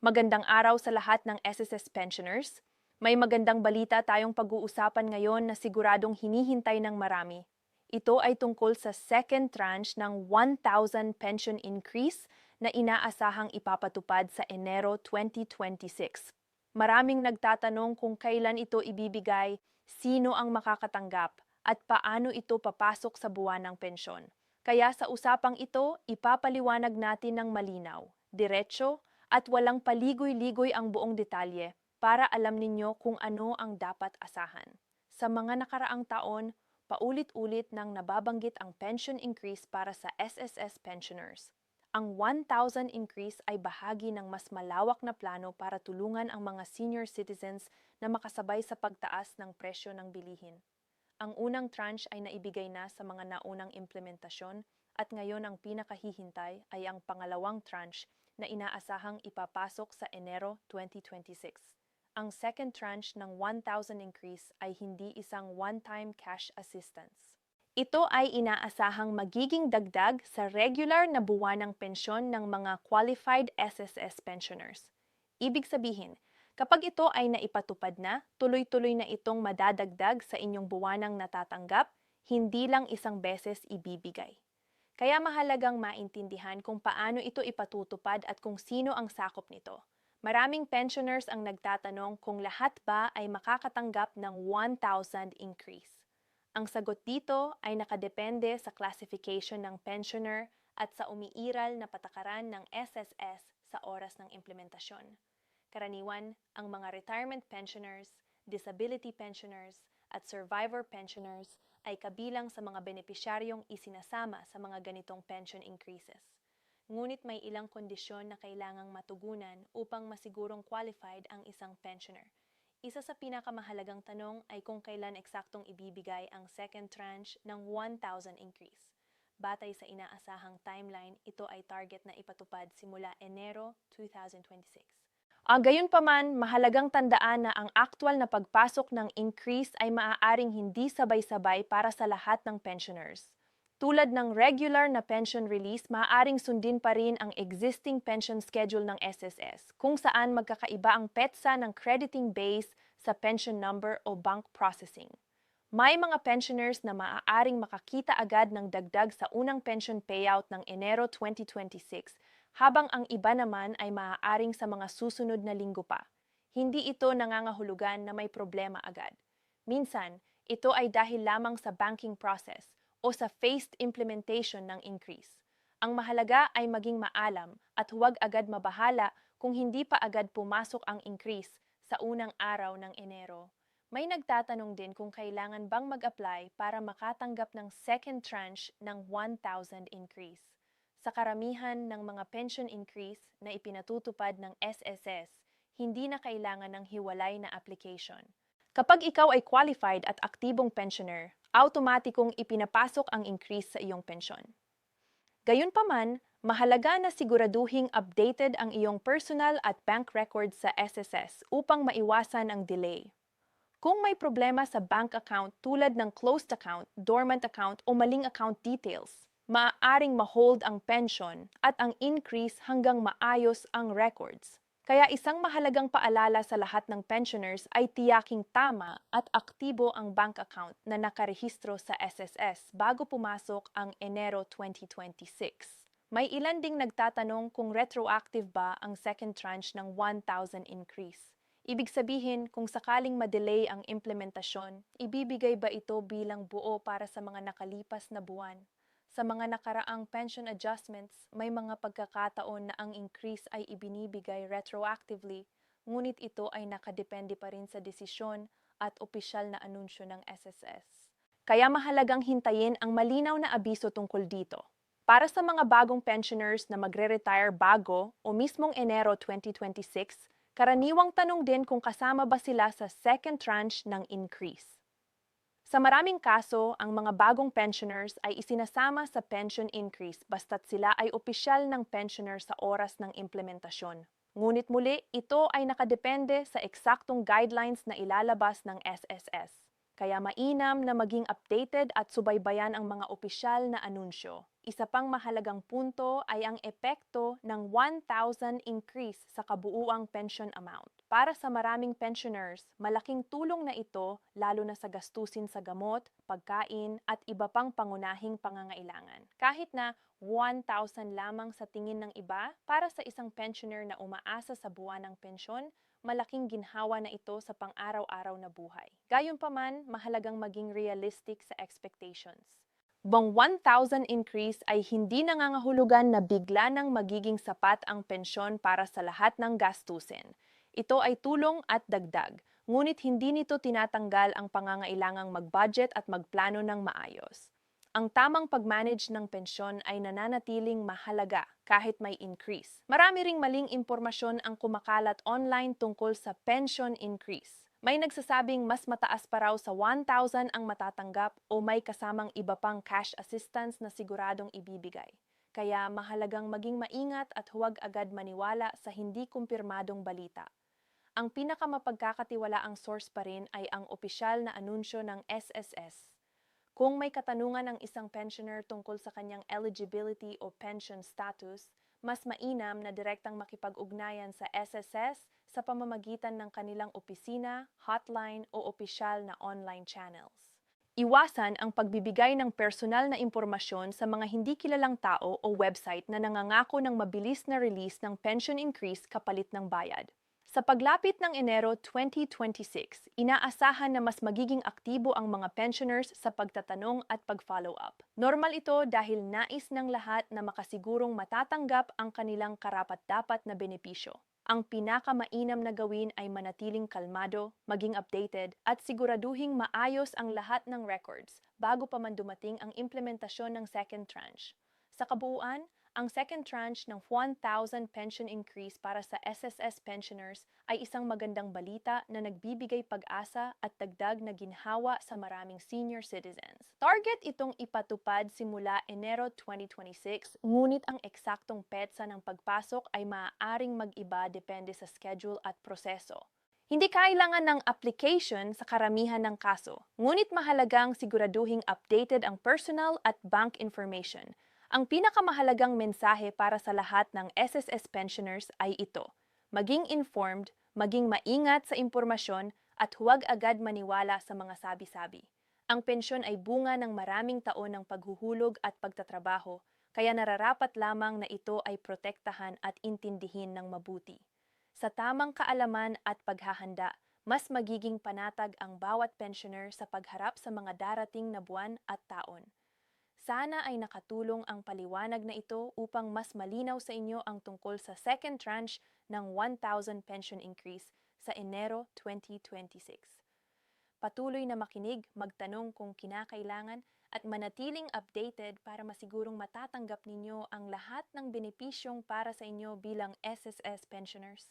Magandang araw sa lahat ng SSS pensioners. May magandang balita tayong pag-uusapan ngayon na siguradong hinihintay ng marami. Ito ay tungkol sa second tranche ng 1,000 pension increase na inaasahang ipapatupad sa Enero 2026. Maraming nagtatanong kung kailan ito ibibigay, sino ang makakatanggap, at paano ito papasok sa buwan ng pensyon. Kaya sa usapang ito, ipapaliwanag natin ng malinaw, diretso, at walang paligoy-ligoy ang buong detalye para alam ninyo kung ano ang dapat asahan. Sa mga nakaraang taon, paulit-ulit nang nababanggit ang pension increase para sa SSS pensioners. Ang 1,000 increase ay bahagi ng mas malawak na plano para tulungan ang mga senior citizens na makasabay sa pagtaas ng presyo ng bilihin. Ang unang tranche ay naibigay na sa mga naunang implementasyon at ngayon ang pinakahihintay ay ang pangalawang tranche na inaasahang ipapasok sa Enero 2026. Ang second tranche ng 1,000 increase ay hindi isang one-time cash assistance. Ito ay inaasahang magiging dagdag sa regular na buwanang pensyon ng mga qualified SSS pensioners. Ibig sabihin, kapag ito ay naipatupad na, tuloy-tuloy na itong madadagdag sa inyong buwanang natatanggap, hindi lang isang beses ibibigay. Kaya mahalagang maintindihan kung paano ito ipatutupad at kung sino ang sakop nito. Maraming pensioners ang nagtatanong kung lahat ba ay makakatanggap ng 1,000 increase. Ang sagot dito ay nakadepende sa classification ng pensioner at sa umiiral na patakaran ng SSS sa oras ng implementasyon. Karaniwan, ang mga retirement pensioners, disability pensioners, at survivor pensioners ay kabilang sa mga benepisyaryong isinasama sa mga ganitong pension increases. Ngunit may ilang kondisyon na kailangang matugunan upang masigurong qualified ang isang pensioner. Isa sa pinakamahalagang tanong ay kung kailan eksaktong ibibigay ang second tranche ng 1,000 increase. Batay sa inaasahang timeline, ito ay target na ipatupad simula Enero 2026. Gayunpaman, mahalagang tandaan na ang aktwal na pagpasok ng increase ay maaaring hindi sabay-sabay para sa lahat ng pensioners. Tulad ng regular na pension release, maaaring sundin pa rin ang existing pension schedule ng SSS, kung saan magkakaiba ang petsa ng crediting base sa pension number o bank processing. May mga pensioners na maaaring makakita agad ng dagdag sa unang pension payout ng Enero 2026, habang ang iba naman ay maaaring sa mga susunod na linggo pa. Hindi ito nangangahulugan na may problema agad. Minsan, ito ay dahil lamang sa banking process o sa phased implementation ng increase. Ang mahalaga ay maging maalam at huwag agad mabahala kung hindi pa agad pumasok ang increase sa unang araw ng Enero. May nagtatanong din kung kailangan bang mag-apply para makatanggap ng second tranche ng 1,000 increase. Sa karamihan ng mga pension increase na ipinatutupad ng SSS, hindi na kailangan ng hiwalay na application. Kapag ikaw ay qualified at aktibong pensioner, automatikong ipinapasok ang increase sa iyong pensyon. Gayunpaman, mahalaga na siguraduhing updated ang iyong personal at bank records sa SSS upang maiwasan ang delay. Kung may problema sa bank account tulad ng closed account, dormant account o maling account details, maaaring ma-hold ang pension at ang increase hanggang maayos ang records. Kaya isang mahalagang paalala sa lahat ng pensioners ay tiyaking tama at aktibo ang bank account na nakarehistro sa SSS bago pumasok ang Enero 2026. May ilan ding nagtatanong kung retroactive ba ang second tranche ng 1,000 increase. Ibig sabihin, kung sakaling madelay ang implementasyon, ibibigay ba ito bilang buo para sa mga nakalipas na buwan? Sa mga nakaraang pension adjustments, may mga pagkakataon na ang increase ay ibinibigay retroactively, ngunit ito ay nakadepende pa rin sa desisyon at opisyal na anunsyo ng SSS. Kaya mahalagang hintayin ang malinaw na abiso tungkol dito. Para sa mga bagong pensioners na magre-retire bago o mismong Enero 2026, karaniwang tanong din kung kasama ba sila sa second tranche ng increase. Sa maraming kaso, ang mga bagong pensioners ay isinasama sa pension increase basta't sila ay opisyal ng pensioner sa oras ng implementasyon. Ngunit muli, ito ay nakadepende sa eksaktong guidelines na ilalabas ng SSS. Kaya mainam na maging updated at subaybayan ang mga opisyal na anunsyo. Isa pang mahalagang punto ay ang epekto ng 1,000 increase sa kabuuang pension amount. Para sa maraming pensioners, malaking tulong na ito lalo na sa gastusin sa gamot, pagkain at iba pang pangunahing pangangailangan. Kahit na 1,000 lamang sa tingin ng iba, para sa isang pensioner na umaasa sa buwan ng pensyon, malaking ginhawa na ito sa pang-araw-araw na buhay. Gayunpaman, mahalagang maging realistic sa expectations. Bang 1,000 increase ay hindi nangangahulugan na bigla nang magiging sapat ang pensyon para sa lahat ng gastusin. Ito ay tulong at dagdag, ngunit hindi nito tinatanggal ang pangangailangang mag-budget at magplano ng maayos. Ang tamang pag-manage ng pensyon ay nananatiling mahalaga kahit may increase. Marami ring maling impormasyon ang kumakalat online tungkol sa pension increase. May nagsasabing mas mataas pa raw sa 1,000 ang matatanggap o may kasamang iba pang cash assistance na siguradong ibibigay. Kaya mahalagang maging maingat at huwag agad maniwala sa hindi kumpirmadong balita. Ang pinakamapagkakatiwalaang source pa rin ay ang opisyal na anunsyo ng SSS. Kung may katanungan ang isang pensioner tungkol sa kanyang eligibility o pension status, mas mainam na direktang makipag-ugnayan sa SSS sa pamamagitan ng kanilang opisina, hotline o opisyal na online channels. Iwasan ang pagbibigay ng personal na impormasyon sa mga hindi kilalang tao o website na nangangako ng mabilis na release ng pension increase kapalit ng bayad. Sa paglapit ng Enero 2026, inaasahan na mas magiging aktibo ang mga pensioners sa pagtatanong at pag-follow up. Normal ito dahil nais ng lahat na makasigurong matatanggap ang kanilang karapat-dapat na benepisyo. Ang pinakamainam na gawin ay manatiling kalmado, maging updated, at siguraduhing maayos ang lahat ng records bago pa man dumating ang implementasyon ng second tranche. Sa kabuuan, ang second tranche ng 1,000 pension increase para sa SSS pensioners ay isang magandang balita na nagbibigay pag-asa at dagdag na ginhawa sa maraming senior citizens. Target itong ipatupad simula Enero 2026, ngunit ang eksaktong petsa ng pagpasok ay maaaring mag-iba depende sa schedule at proseso. Hindi kailangan ng application sa karamihan ng kaso, ngunit mahalagang siguraduhing updated ang personal at bank information. Ang pinakamahalagang mensahe para sa lahat ng SSS pensioners ay ito: maging informed, maging maingat sa impormasyon, at huwag agad maniwala sa mga sabi-sabi. Ang pensyon ay bunga ng maraming taon ng paghuhulog at pagtatrabaho, kaya nararapat lamang na ito ay protektahan at intindihin ng mabuti. Sa tamang kaalaman at paghahanda, mas magiging panatag ang bawat pensioner sa pagharap sa mga darating na buwan at taon. Sana ay nakatulong ang paliwanag na ito upang mas malinaw sa inyo ang tungkol sa second tranche ng 1,000 pension increase sa Enero 2026. Patuloy na makinig, magtanong kung kinakailangan at manatiling updated para masigurong matatanggap ninyo ang lahat ng benepisyong para sa inyo bilang SSS pensioners.